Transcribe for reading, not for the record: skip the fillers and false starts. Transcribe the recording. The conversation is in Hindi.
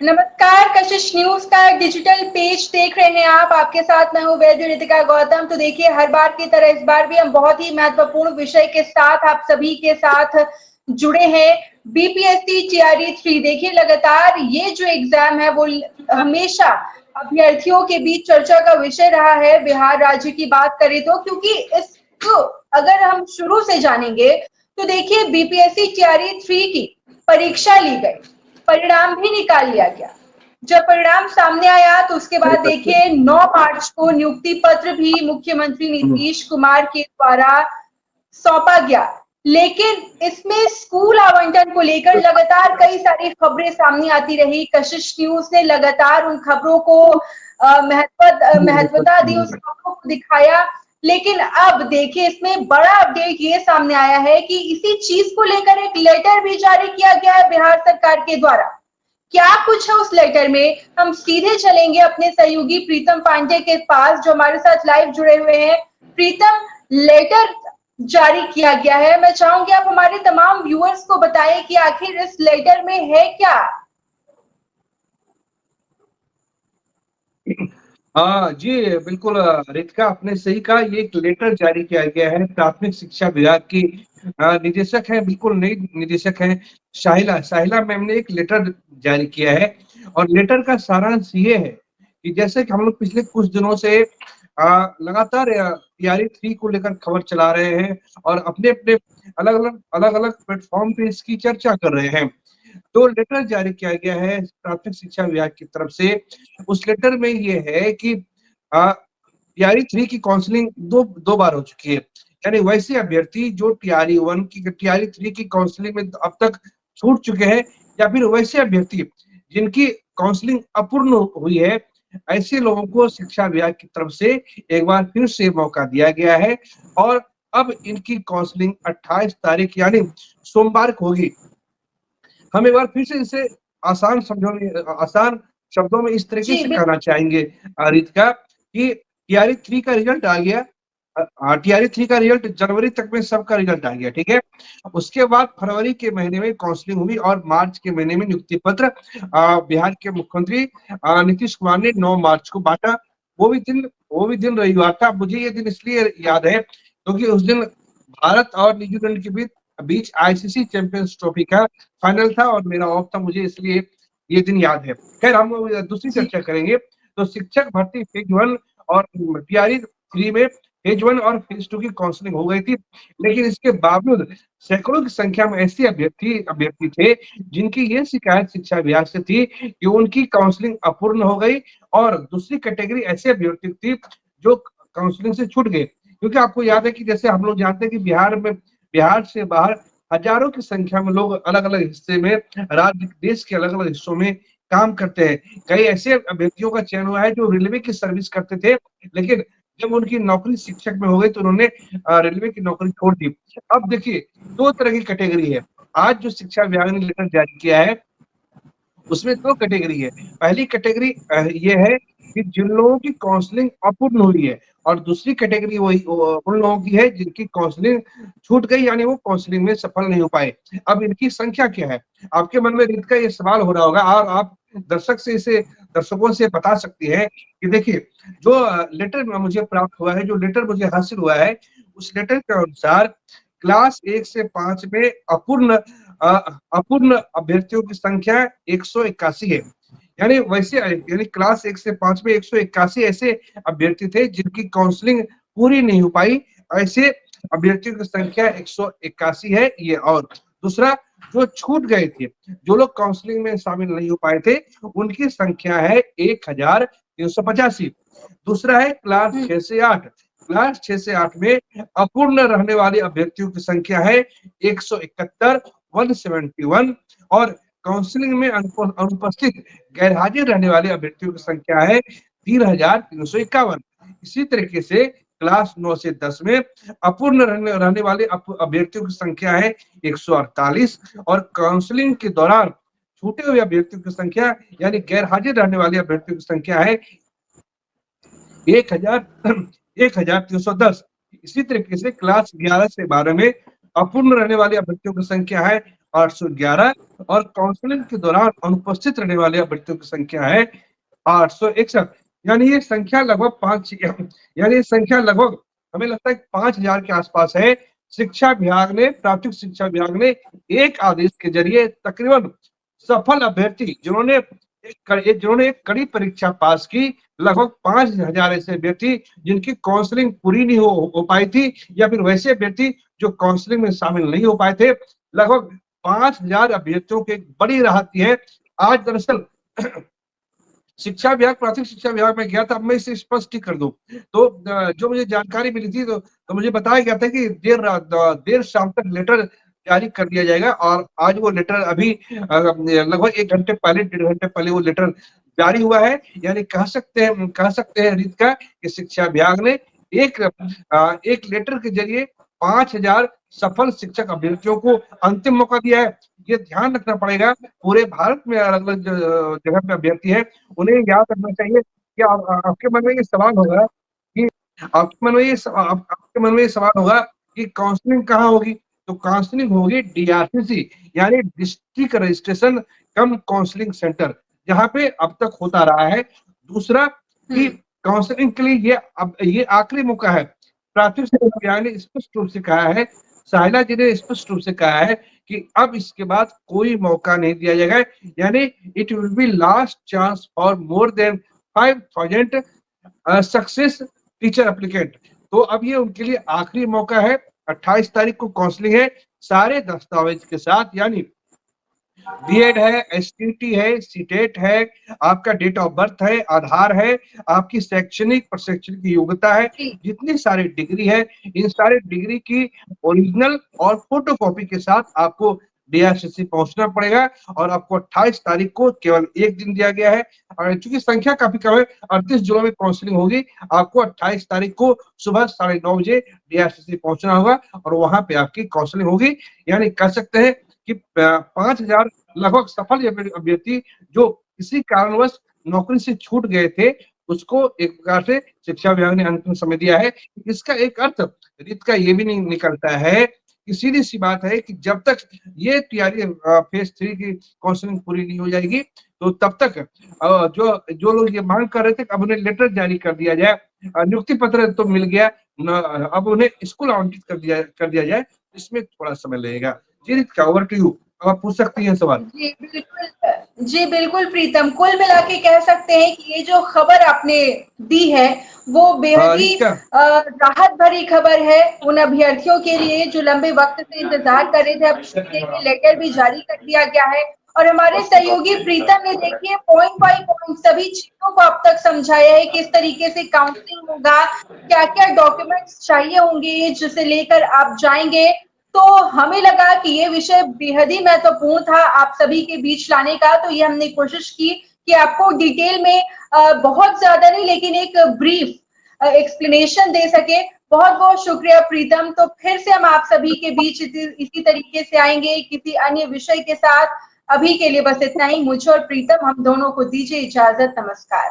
नमस्कार, कशिश न्यूज का डिजिटल पेज देख रहे हैं आप। आपके साथ मैं हूं वैद्य रितिका गौतम। तो देखिए, हर बार की तरह इस बार भी हम बहुत ही महत्वपूर्ण विषय के साथ आप सभी के साथ जुड़े हैं। BPSC TRE 3। देखिए, लगातार ये जो एग्जाम है वो हमेशा अभ्यर्थियों के बीच चर्चा का विषय रहा है। बिहार राज्य की बात करें तो, क्योंकि इसको अगर हम शुरू से जानेंगे तो देखिए, बीपीएससी टीआरई 3 की परीक्षा ली गई, परिणाम भी निकाल लिया गया। जब परिणाम सामने आया तो उसके बाद देखिए 9 मार्च को नियुक्ति पत्र भी मुख्यमंत्री नीतीश कुमार के द्वारा सौंपा गया। लेकिन इसमें स्कूल आवंटन को लेकर लगातार कई सारी खबरें सामने आती रही। कशिश न्यूज ने लगातार उन खबरों को महत्वता दी, उस खबरों को दिखाया। लेकिन अब देखिए, इसमें बड़ा अपडेट ये सामने आया है कि इसी चीज को लेकर एक लेटर भी जारी किया गया है बिहार सरकार के द्वारा। क्या कुछ है उस लेटर में, हम सीधे चलेंगे अपने सहयोगी प्रीतम पांडे के पास जो हमारे साथ लाइव जुड़े हुए हैं। प्रीतम, लेटर जारी किया गया है, मैं चाहूंगी आप हमारे तमाम व्यूअर्स को बताएं कि आखिर इस लेटर में है क्या। हाँ जी, बिल्कुल रितिका, आपने सही कहा। ये एक लेटर जारी किया गया है। प्राथमिक शिक्षा विभाग की निदेशक है, बिल्कुल नई निदेशक है साहिला साहिला मैम ने एक लेटर जारी किया है। और लेटर का सारांश ये है कि जैसे कि हम लोग पिछले कुछ दिनों से लगातार टीआरई 3 को लेकर खबर चला रहे हैं और अपने अपने अलग अलग प्लेटफॉर्म पे इसकी चर्चा कर रहे हैं। तो लेटर जारी किया गया है प्राथमिक शिक्षा विभाग की तरफ से। उस लेटर में ये है कि टीआरई 3 की काउंसलिंग दो बार हो चुकी है। यानी वैसे अभ्यर्थी जो टीआरई 1 की टीआरई 3 की काउंसलिंग में अब तक छूट चुके हैं, या फिर वैसे अभ्यर्थी जिनकी काउंसलिंग अपूर्ण हुई है, ऐसे लोगों को शिक्षा विभाग की तरफ से एक बार फिर से मौका दिया गया है। और अब इनकी काउंसलिंग 28 तारीख यानी सोमवार को होगी। हम एक बार फिर से इसे आसान शब्दों में इस तरीके जी से कहना चाहेंगे रितिका, कि टीआरई 3 का रिजल्ट आ गया। टीआरई 3 का रिजल्ट जनवरी तक में सबका रिजल्ट आ गया, ठीक है। उसके बाद फरवरी के महीने में काउंसलिंग हुई और मार्च के महीने में नियुक्ति पत्र बिहार के मुख्यमंत्री नीतीश कुमार ने 9 मार्च को बांटा। वो भी दिन रविवार था। मुझे ये दिन इसलिए याद है क्योंकि उस दिन भारत और न्यूजीलैंड के बीच आईसीसी चैंपियंस ट्रॉफी का फाइनल था और मेरा ऑफ था, मुझे इसलिए ये दिन याद है। खैर, हम दूसरी जी चर्चा करेंगे। तो शिक्षक भर्ती फेज 1 और टीआरई 3 में फेज 1 और फेज 2 की काउंसलिंग हो गई थी। लेकिन इसके बावजूद सैकड़ों की संख्या में ऐसे अभ्यर्थी थे जिनकी ये शिकायत शिक्षा विभाग से थी कि उनकी काउंसलिंग अपूर्ण हो गई। और दूसरी कैटेगरी ऐसे अभ्यर्थी थी जो काउंसलिंग से छूट गए। क्योंकि आपको याद है कि जैसे हम लोग जानते हैं कि बिहार से बाहर हजारों की संख्या में लोग अलग अलग हिस्से में देश के अलग अलग हिस्सों में काम करते हैं। कई ऐसे अभ्यर्थियों का चयन हुआ है जो रेलवे की सर्विस करते थे, लेकिन जब उनकी नौकरी शिक्षक में हो गई तो उन्होंने रेलवे की नौकरी छोड़ दी। अब देखिए, दो तरह की कैटेगरी है। आज जो शिक्षा विभाग ने लेटर जारी किया है उसमें दो कैटेगरी है। पहली कैटेगरी ये है कि जिन लोगों की काउंसलिंग अपूर्ण हुई है, और दूसरी कैटेगरी वही उन लोगों की है जिनकी काउंसलिंग छूट गई, यानी वो काउंसलिंग में सफल नहीं हो पाए। अब इनकी संख्या क्या है? आपके मन में रित का ये सवाल हो रहा होगा और आप दर्शकों से बता सकती हैं कि देखिए, जो लेटर मुझे प्राप्त हुआ है, जो लेटर मुझे हासिल हुआ है, उस लेटर के अनुसार क्लास 1 से 5 में अपूर्ण अभ्यर्थियों की संख्या 181 है। यानी क्लास 1 से 5 में 181 ऐसे अभ्यर्थी थे जिनकी काउंसलिंग पूरी नहीं हो पाई। ऐसे अभ्यर्थियों की संख्या 181 है ये। और दूसरा, जो छूट गए थे, जो लोग काउंसलिंग में शामिल नहीं हो पाए थे, उनकी संख्या है 1385। दूसरा है क्लास 6 से 8। क्लास 6 से 8 में अपूर्ण रहने वाले अभ्यर्थियों की संख्या है 171, 171। और काउंसलिंग में अनुपस्थित गैर हाजिर रहने वाले अभ्यर्थियों की संख्या है 3351। इसी तरीके से क्लास 9 से 10 में अपूर्ण रहने वाले अभ्यर्थियों की संख्या है 148। और काउंसलिंग के दौरान छूटे हुए अभ्यर्थियों की संख्या यानी गैर हाजिर रहने वाले अभ्यर्थियों की संख्या है 1310। इसी तरीके से क्लास 11 से 12 में अपूर्ण रहने वाले अभ्यर्थियों की संख्या है 811 और काउंसलिंग के दौरान अनुपस्थित रहने वाले अभ्यर्थियों की संख्या है 861। यानी ये संख्या लगभग हमें लगता है 5000 के आसपास है। शिक्षा विभाग ने, प्राथमिक शिक्षा विभाग ने एक आदेश के जरिए तकरीबन सफल अभ्यर्थी जिन्होंने एक कड़ी परीक्षा पास की, लगभग 5000 ऐसे अभ्यर्थी जिनकी काउंसलिंग पूरी नहीं हो पाई थी, या फिर वैसे अभ्यर्थी जो काउंसलिंग में शामिल नहीं हो पाए थे, लगभग 5000 अभ्यर्थियों की एक बड़ी राहत है। आज दरअसल शिक्षा विभाग, प्राथमिक शिक्षा विभाग में गया था। अब मैं इसे स्पष्ट कर दूं तो जो मुझे जानकारी मिली थी तो मुझे बताया गया था कि देर शाम तक लेटर जारी कर दिया जाएगा, और आज वो लेटर अभी लगभग 1 घंटे पहले, 1.5 घंटे पहले वो लेटर जारी हुआ है। यानी कह सकते हैं रीत का कि शिक्षा विभाग ने एक लेटर के जरिए 5000 सफल शिक्षक अभ्यर्थियों को अंतिम मौका दिया है। ये ध्यान रखना पड़ेगा, पूरे भारत में अलग-अलग जगह पे अभ्यर्थी है, उन्हें याद रखना चाहिए कि आपके मन में ये सवाल होगा कि आपके मन में ये सवाल होगा कि काउंसलिंग कहाँ होगी? तो काउंसलिंग होगी डीआरसीसी, यानी डिस्ट्रिक्ट रजिस्ट्रेशन कम काउंसलिंग सेंटर, जहाँ पे अब तक होता रहा है। दूसरा कि काउंसलिंग के लिए ये आखिरी मौका है। प्राथमिक शिक्षा विभाग ने स्पष्ट रूप से कहा है, साहिला जी ने स्पष्ट रूप से कहा है कि अब इसके बाद कोई मौका नहीं दिया जाएगा, यानी it will be last chance for more than 5000 success teacher applicant. तो अब ये उनके लिए आखिरी मौका है। 28 तारीख को काउंसलिंग है, सारे दस्तावेज के साथ, यानी बीएड है, एसटीटी है, सीटेट है, आपका डेट ऑफ बर्थ है, आधार है, आपकी शैक्षणिक प्रशैक्षणिक योग्यता है, जी। जितनी सारी डिग्री है, इन सारे डिग्री की ओरिजिनल और फोटोकॉपी के साथ आपको डीआरसीसी पहुंचना पड़ेगा, और आपको 28 तारीख को केवल 1 दिन दिया गया है। और चूंकि संख्या काफी कम है, 38 जिलों में काउंसलिंग होगी, आपको 28 तारीख को सुबह 9:30 बजे डीआरसीसी पहुंचना होगा और वहां पे आपकी काउंसलिंग होगी। यानी कह सकते हैं कि 5000 लगभग सफल अभ्यर्थी जो किसी कारणवश नौकरी से छूट गए थे, उसको एक प्रकार से शिक्षा विभाग ने अंतिम समय दिया है। इसका एक अर्थ रीत का ये भी नहीं निकलता है कि सीधी सी बात है कि जब तक ये तैयारी फेज 3 की काउंसलिंग पूरी नहीं हो जाएगी, तो तब तक जो लोग ये मांग कर रहे थे अब उन्हें लेटर जारी कर दिया जाए, नियुक्ति पत्र तो मिल गया, अब उन्हें स्कूल आवंटित कर दिया जाए, इसमें थोड़ा समय लगेगा। जी रीत, ओवर टू यू। आप पूछ सकती हैं सवाल। जी बिल्कुल, जी बिल्कुल प्रीतम, कुल मिला के कह सकते हैं कि ये जो खबर आपने दी है वो बेहद ही रीत का राहत भरी खबर है उन अभ्यर्थियों के लिए जो लंबे वक्त से इंतजार कर रहे थे। अब इसके लिए लेटर भी जारी कर दिया गया है, और हमारे सहयोगी प्रीतम ने देखिए पॉइंट बाय पॉइंट सभी चीजों को अब तक समझाया है, किस तरीके से काउंसलिंग होगा, क्या क्या डॉक्यूमेंट्स चाहिए होंगे जिसे लेकर आप जाएंगे। तो हमें लगा कि ये विषय बेहद ही महत्वपूर्ण था आप सभी के बीच लाने का, तो ये हमने कोशिश की कि आपको डिटेल में बहुत ज्यादा नहीं लेकिन एक ब्रीफ एक्सप्लेनेशन दे सके। बहुत बहुत शुक्रिया प्रीतम। तो फिर से हम आप सभी के बीच इसी तरीके से आएंगे किसी अन्य विषय के साथ। अभी के लिए बस इतना ही। मुझे और प्रीतम हम दोनों को दीजिए इजाजत। नमस्कार।